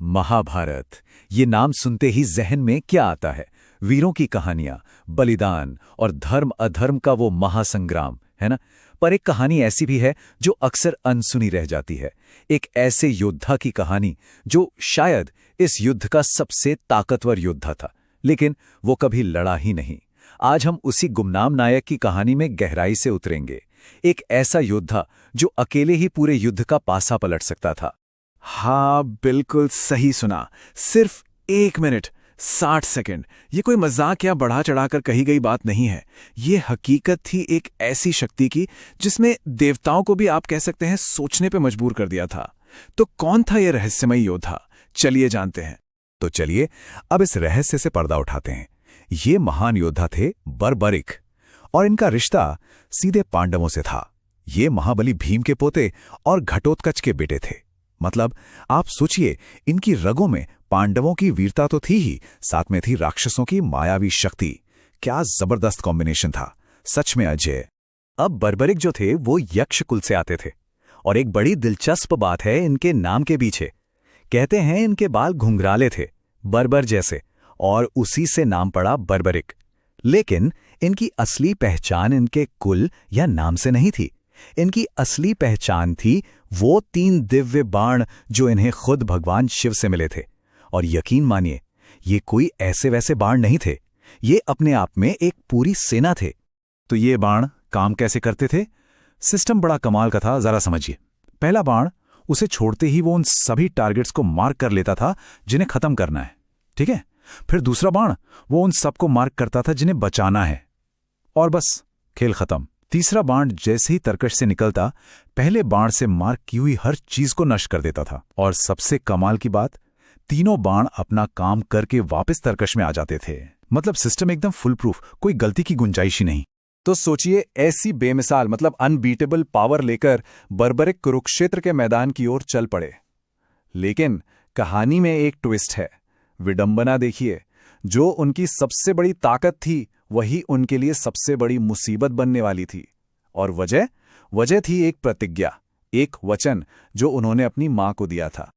महाभारत, ये नाम सुनते ही जहन में क्या आता है? वीरों की कहानियां, बलिदान और धर्म अधर्म का वो महासंग्राम, है ना? पर एक कहानी ऐसी भी है जो अक्सर अनसुनी रह जाती है। एक ऐसे योद्धा की कहानी जो शायद इस युद्ध का सबसे ताकतवर योद्धा था, लेकिन वो कभी लड़ा ही नहीं। आज हम उसी गुमनाम नायक की कहानी में गहराई से उतरेंगे। एक ऐसा योद्धा जो अकेले ही पूरे युद्ध का पासा पलट सकता था। हाँ, बिल्कुल सही सुना। सिर्फ 1 मिनट 60 सेकंड। ये कोई मजाक या बढ़ा चढ़ाकर कही गई बात नहीं है। ये हकीकत थी एक ऐसी शक्ति की जिसमें देवताओं को भी आप कह सकते हैं सोचने पे मजबूर कर दिया था। तो कौन था ये रहस्यमयी योद्धा? चलिए जानते हैं। तो चलिए अब इस रहस्य से पर्दा उठाते हैं। ये महान योद्धा थे बर्बरिक, और इनका रिश्ता सीधे पांडवों से था। ये महाबली भीम के पोते और घटोत्कच के बेटे थे। मतलब आप सोचिए, इनकी रगों में पांडवों की वीरता तो थी ही, साथ में थी राक्षसों की मायावी शक्ति। क्या जबरदस्त कॉम्बिनेशन था, सच में अजय। अब बर्बरिक जो थे वो यक्ष कुल से आते थे, और एक बड़ी दिलचस्प बात है इनके नाम के पीछे। कहते हैं इनके बाल घुंघराले थे, बर्बर जैसे, और उसी से नाम पड़ा बर्बरिक। लेकिन इनकी असली पहचान इनके कुल या नाम से नहीं थी। इनकी असली पहचान थी वो 3 दिव्य बाण जो इन्हें खुद भगवान शिव से मिले थे। और यकीन मानिए, ये कोई ऐसे वैसे बाण नहीं थे, ये अपने आप में एक पूरी सेना थे। तो ये बाण काम कैसे करते थे? सिस्टम बड़ा कमाल का था, जरा समझिए। पहला बाण, उसे छोड़ते ही वो उन सभी टारगेट्स को मार्क कर लेता था जिन्हें खत्म करना है, ठीक है? फिर दूसरा बाण, वो उन सबको मार्क करता था जिन्हें बचाना है, और बस खेल खत्म। तीसरा बाण जैसे ही तरकश से निकलता, पहले बाण से मार्क की हुई हर चीज को नष्ट कर देता था। और सबसे कमाल की बात, तीनों बाण अपना काम करके वापस तरकश में आ जाते थे। मतलब सिस्टम एकदम फुल प्रूफ, कोई गलती की गुंजाइश ही नहीं। तो सोचिए, ऐसी बेमिसाल मतलब अनबीटेबल पावर लेकर बर्बरिक कुरुक्षेत्र के मैदान की ओर चल पड़े। लेकिन कहानी में एक ट्विस्ट है, विडंबना देखिए। जो उनकी सबसे बड़ी ताकत थी, वही उनके लिए सबसे बड़ी मुसीबत बनने वाली थी। और वजह थी एक प्रतिज्ञा, एक वचन जो उन्होंने अपनी मां को दिया था।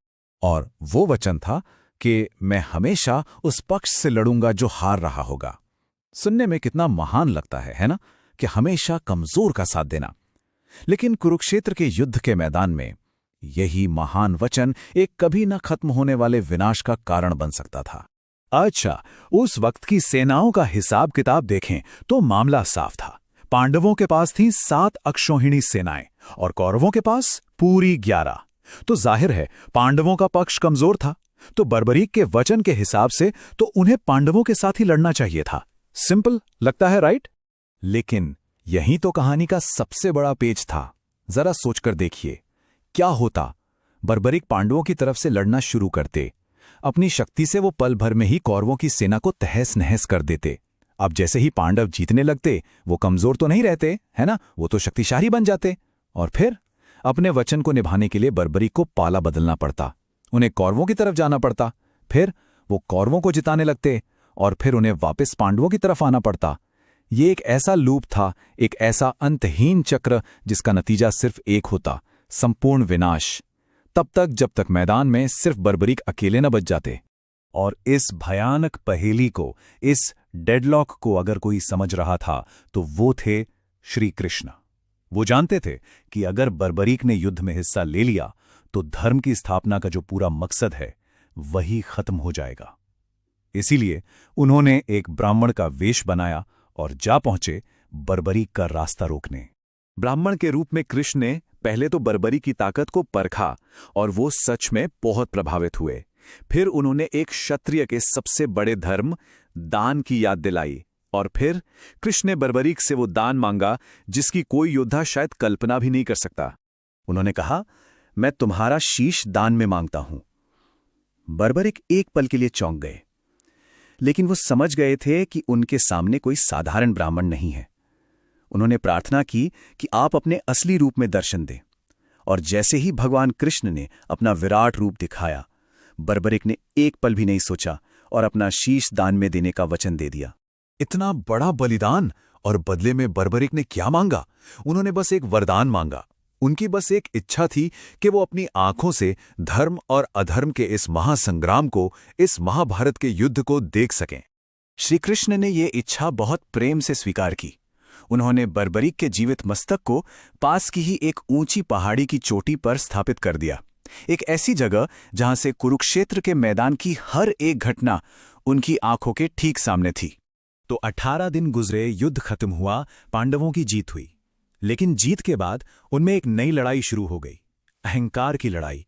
और वो वचन था कि मैं हमेशा उस पक्ष से लड़ूंगा जो हार रहा होगा। सुनने में कितना महान लगता है ना? कि हमेशा कमजोर का साथ देना। लेकिन कुरुक्षेत्र के युद्ध के मैदान में यही महान वचन एक कभी न खत्म होने वाले विनाश का कारण बन सकता था। अच्छा, उस वक्त की सेनाओं का हिसाब किताब देखें तो मामला साफ था। पांडवों के पास थी 7 अक्षौहिणी सेनाएं और कौरवों के पास पूरी 11। तो जाहिर है पांडवों का पक्ष कमजोर था। तो बर्बरीक के वचन के हिसाब से तो उन्हें पांडवों के साथ ही लड़ना चाहिए था। सिंपल लगता है, राइट? लेकिन यही तो कहानी का सबसे बड़ा पेच था। जरा सोचकर देखिए, क्या होता बर्बरीक पांडवों की तरफ से लड़ना शुरू करते। अपनी शक्ति से वो पल भर में ही कौरवों की सेना को तहस नहस कर देते। अब जैसे ही पांडव जीतने लगते, वो कमजोर तो नहीं रहते, है ना? वो तो शक्तिशाली बन जाते। और फिर अपने वचन को निभाने के लिए बर्बरीक को पाला बदलना पड़ता। उन्हें कौरवों की तरफ जाना पड़ता, फिर वो कौरवों को जिताने लगते, और फिर उन्हें वापस पांडवों की तरफ आना पड़ता। ये एक ऐसा लूप था, एक ऐसा अंतहीन चक्र जिसका नतीजा सिर्फ एक होता, संपूर्ण विनाश। तब तक जब तक मैदान में सिर्फ बर्बरीक अकेले न बच जाते। और इस भयानक पहेली को, इस डेडलॉक को अगर कोई समझ रहा था तो वो थे श्री कृष्ण। वो जानते थे कि अगर बर्बरीक ने युद्ध में हिस्सा ले लिया तो धर्म की स्थापना का जो पूरा मकसद है वही खत्म हो जाएगा। इसीलिए उन्होंने एक ब्राह्मण का वेश बनाया और जा पहुंचे बर्बरीक का रास्ता रोकने। ब्राह्मण के रूप में कृष्ण ने पहले तो बर्बरीक की ताकत को परखा, और वो सच में बहुत प्रभावित हुए। फिर उन्होंने एक क्षत्रिय के सबसे बड़े धर्म दान की याद दिलाई, और फिर कृष्ण ने बर्बरीक से वो दान मांगा जिसकी कोई योद्धा शायद कल्पना भी नहीं कर सकता। उन्होंने कहा, मैं तुम्हारा शीश दान में मांगता हूं। बर्बरीक एक पल के लिए चौंक गए, लेकिन वो समझ गए थे कि उनके सामने कोई साधारण ब्राह्मण नहीं है। उन्होंने प्रार्थना की कि आप अपने असली रूप में दर्शन दें। और जैसे ही भगवान कृष्ण ने अपना विराट रूप दिखाया, बर्बरीक ने एक पल भी नहीं सोचा और अपना शीश दान में देने का वचन दे दिया। इतना बड़ा बलिदान, और बदले में बर्बरीक ने क्या मांगा? उन्होंने बस एक वरदान मांगा, उनकी बस एक इच्छा थी कि वो अपनी आंखों से धर्म और अधर्म के इस महासंग्राम को, इस महाभारत के युद्ध को देख सकें। श्री कृष्ण ने ये इच्छा बहुत प्रेम से स्वीकार की। उन्होंने बर्बरीक के जीवित मस्तक को पास की ही एक ऊंची पहाड़ी की चोटी पर स्थापित कर दिया, एक ऐसी जगह जहां से कुरुक्षेत्र के मैदान की हर एक घटना उनकी आंखों के ठीक सामने थी। तो 18 दिन गुजरे, युद्ध खत्म हुआ, पांडवों की जीत हुई। लेकिन जीत के बाद उनमें एक नई लड़ाई शुरू हो गई, अहंकार की लड़ाई।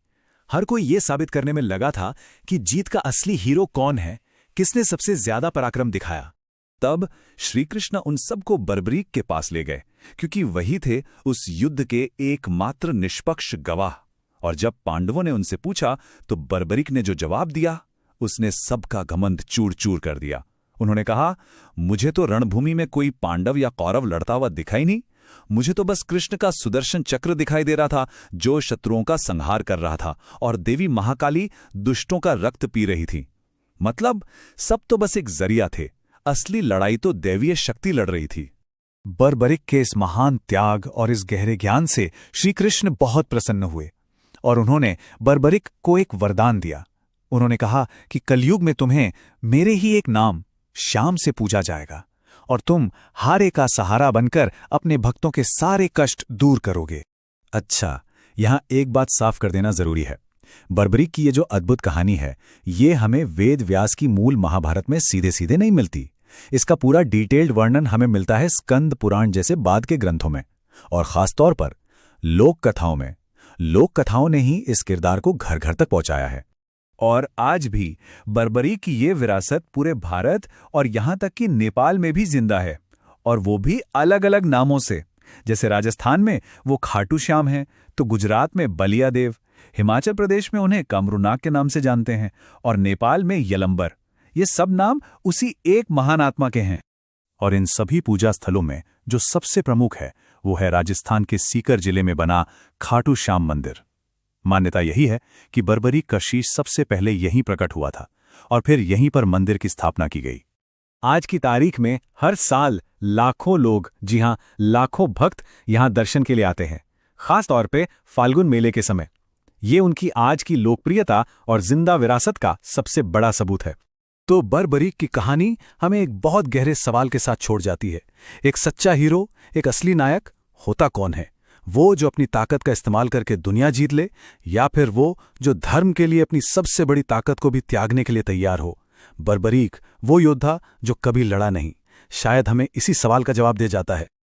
हर कोई ये साबित करने में लगा था कि जीत का असली हीरो कौन है, किसने सबसे ज्यादा पराक्रम दिखाया। तब श्री कृष्ण उन सबको बर्बरीक के पास ले गए, क्योंकि वही थे उस युद्ध के एकमात्र निष्पक्ष गवाह। और जब पांडवों ने उनसे पूछा तो बर्बरीक ने जो जवाब दिया, उसने सबका घमंड चूर चूर कर दिया। उन्होंने कहा, मुझे तो रणभूमि में कोई पांडव या कौरव लड़ता हुआ दिखाई नहीं, मुझे तो बस कृष्ण का सुदर्शन चक्र दिखाई दे रहा था जो शत्रुओं का संहार कर रहा था, और देवी महाकाली दुष्टों का रक्त पी रही थी। मतलब सब तो बस एक जरिया थे, असली लड़ाई तो दैवीय शक्ति लड़ रही थी। बर्बरीक के इस महान त्याग और इस गहरे ज्ञान से श्री कृष्ण बहुत प्रसन्न हुए और उन्होंने बर्बरीक को एक वरदान दिया। उन्होंने कहा कि कलयुग में तुम्हें मेरे ही एक नाम श्याम से पूजा जाएगा और तुम हारे का सहारा बनकर अपने भक्तों के सारे कष्ट दूर करोगे। अच्छा, यहां एक बात साफ कर देना जरूरी है। बर्बरीक की ये जो अद्भुत कहानी है, ये हमें वेद व्यास की मूल महाभारत में सीधे सीधे नहीं मिलती। इसका पूरा डिटेल्ड वर्णन हमें मिलता है स्कंद पुराण जैसे बाद के ग्रंथों में, और खासतौर पर लोक कथाओं में। लोक कथाओं ने ही इस किरदार को घर घर तक पहुंचाया है। और आज भी बर्बरीक की ये विरासत पूरे भारत और यहां तक कि नेपाल में भी जिंदा है, और वो भी अलग अलग नामों से। जैसे राजस्थान में वो खाटू श्याम हैं, तो गुजरात में बलिया देव, हिमाचल प्रदेश में उन्हें कमरूनाग के नाम से जानते हैं, और नेपाल में यलंबर। ये सब नाम उसी एक महान आत्मा के हैं। और इन सभी पूजा स्थलों में जो सबसे प्रमुख है वो है राजस्थान के सीकर जिले में बना खाटू श्याम मंदिर। मान्यता यही है कि बर्बरीक का शीश सबसे पहले यहीं प्रकट हुआ था और फिर यहीं पर मंदिर की स्थापना की गई। आज की तारीख में हर साल लाखों लोग, जी हां लाखों भक्त यहां दर्शन के लिए आते हैं, खास तौर पे फाल्गुन मेले के समय। ये उनकी आज की लोकप्रियता और जिंदा विरासत का सबसे बड़ा सबूत है। तो बर्बरीक की कहानी हमें एक बहुत गहरे सवाल के साथ छोड़ जाती है। एक सच्चा हीरो, एक असली नायक होता कौन है? वो जो अपनी ताकत का इस्तेमाल करके दुनिया जीत ले, या फिर वो जो धर्म के लिए अपनी सबसे बड़ी ताकत को भी त्यागने के लिए तैयार हो? बर्बरीक वो योद्धा जो कभी लड़ा नहीं, शायद हमें इसी सवाल का जवाब दे जाता है।